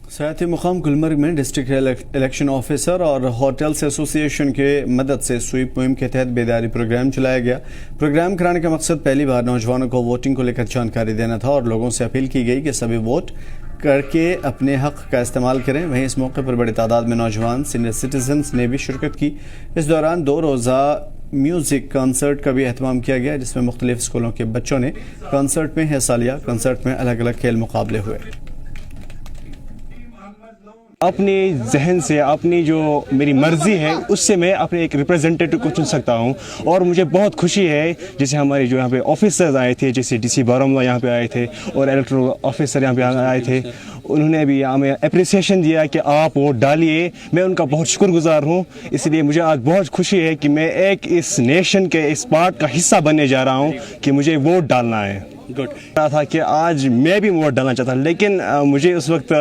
सयाती मुकाम गुलमर्ग में district election officer और होटल्स एसोसिएशन के मदद से स्वीप मुहिम के तहत बेदारी प्रोग्राम चलाया गया। प्रोग्राम कराने का मकसद पहली बार नौजवानों को वोटिंग को लेकर जानकारी देना था और लोगों से अपील की गई कि सभी वोट करके अपने हक का इस्तेमाल करें। वहीं इस मौके पर बड़ी तादाद में नौजवान सीनियर सिटीजन्स ने भी शिरकत की। इस दौरान 2 रोज़ा म्यूज़िक कॉन्सर्ट का भी एहतमाम किया गया, जिसमें मुख्तलिफ स्कूलों के बच्चों ने कॉन्सर्ट में हिस्सा लिया। कॉन्सर्ट में अलग अलग खेल मुकाबले हुए। अपने जहन से अपनी जो मेरी मर्ज़ी है उससे मैं अपने एक रिप्रेजेंटेटिव को चुन सकता हूं और मुझे बहुत खुशी है। जैसे हमारे जो यहाँ पे ऑफिसर्स आए थे, जैसे डीसी बारामूला यहाँ पे आए थे और इलेक्टोरल ऑफिसर यहाँ पे आए थे, उन्होंने भी हमें अप्रिसिएशन दिया कि आप वोट डालिए। मैं उनका बहुत शुक्रगुजार हूँ। इसलिए मुझे आज बहुत खुशी है कि मैं एक इस नेशन के इस पार्ट का हिस्सा बनने जा रहा हूँ कि मुझे वोट डालना है। गुड था कि आज मैं भी वोट डालना चाहता, लेकिन मुझे उस वक्त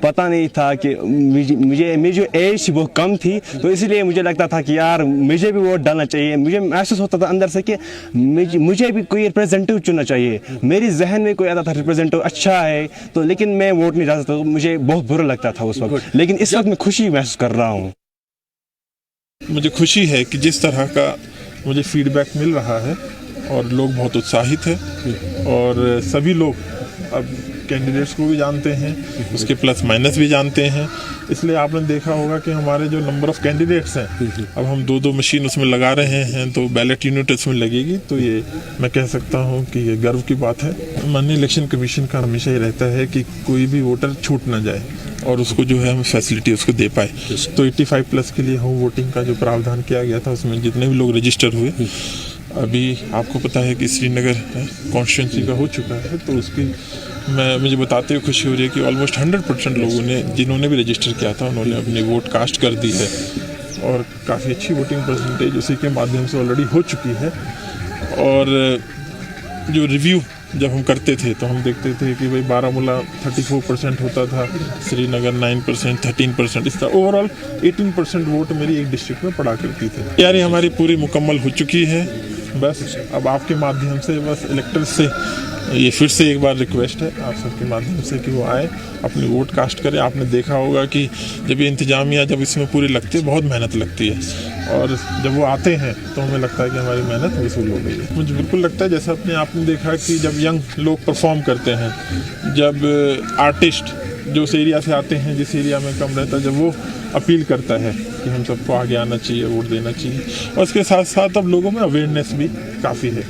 पता नहीं था कि मेरी जो एज थी वो कम थी, तो इसलिए मुझे लगता था कि यार मुझे भी वोट डालना चाहिए। मुझे महसूस होता था अंदर से कि मुझे भी कोई रिप्रेजेंटेटिव चुनना चाहिए। मेरी जहन में कोई आता था रिप्रेजेंटेटिव अच्छा है तो, लेकिन मैं वोट नहीं डाल सकता, तो मुझे बहुत बुरा लगता था उस वक्त। लेकिन इस वक्त मैं खुशी महसूस कर रहा हूँ। मुझे खुशी है कि जिस तरह का मुझे फीडबैक मिल रहा है और लोग बहुत उत्साहित हैं और सभी लोग अब कैंडिडेट्स को भी जानते हैं, उसके प्लस माइनस भी जानते हैं। इसलिए आपने देखा होगा कि हमारे जो नंबर ऑफ़ कैंडिडेट्स हैं, अब हम 2-2 मशीन उसमें लगा रहे हैं, तो बैलेट यूनिट उसमें लगेगी। तो ये मैं कह सकता हूँ कि ये गर्व की बात है। माननीय इलेक्शन कमीशन का हमेशा ही रहता है कि कोई भी वोटर छूट ना जाए और उसको जो है हम फैसिलिटी उसको दे पाए। तो 85 प्लस के लिए होम वोटिंग का जो प्रावधान किया गया था, उसमें जितने भी लोग रजिस्टर हुए, अभी आपको पता है कि श्रीनगर कॉन्स्टिट्यूंसी का हो चुका है, तो उसकी मुझे बताते हुए खुशी हो रही है कि ऑलमोस्ट 100% लोगों ने, जिन्होंने भी रजिस्टर किया था, उन्होंने अपनी वोट कास्ट कर दी है और काफ़ी अच्छी वोटिंग परसेंटेज उसी के माध्यम से ऑलरेडी हो चुकी है। और जो रिव्यू जब हम करते थे तो हम देखते थे कि भाई बारामूला 34% होता था, श्रीनगर 9%, 13%, इस तरह ओवरऑल 18% वोट मेरी एक डिस्ट्रिक्ट में पड़ा करती थी। तैयारी हमारी पूरी मुकम्मल हो चुकी है। बस अब आपके माध्यम से, बस इलेक्टर्स से ये फिर से एक बार रिक्वेस्ट है आप सबके माध्यम से कि वो आए, अपनी वोट कास्ट करें। आपने देखा होगा कि जब ये इंतजामिया जब इसमें पूरी लगती है, बहुत मेहनत लगती है, और जब वो आते हैं तो हमें लगता है कि हमारी मेहनत वसूल हो गई है। मुझे बिल्कुल लगता है जैसा अपने आपने देखा कि जब यंग लोग परफॉर्म करते हैं, जब आर्टिस्ट जो उस एरिया से आते हैं जिस एरिया में कम रहता है, जब वो अपील करता है कि हम सबको आगे आना चाहिए, वोट देना चाहिए, और उसके साथ साथ अब लोगों में अवेयरनेस भी काफ़ी है।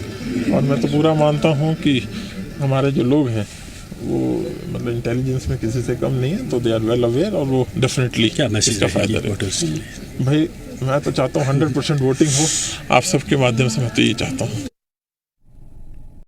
और मैं तो पूरा मानता हूँ कि हमारे जो लोग हैं वो मतलब इंटेलिजेंस में किसी से कम नहीं है, तो दे आर वेल अवेयर और वो डेफिनेटली इसका फ़ायदा है। भाई मैं तो चाहता हूँ 100% वोटिंग हो आप सबके माध्यम से, मैं तो ये चाहता हूँ।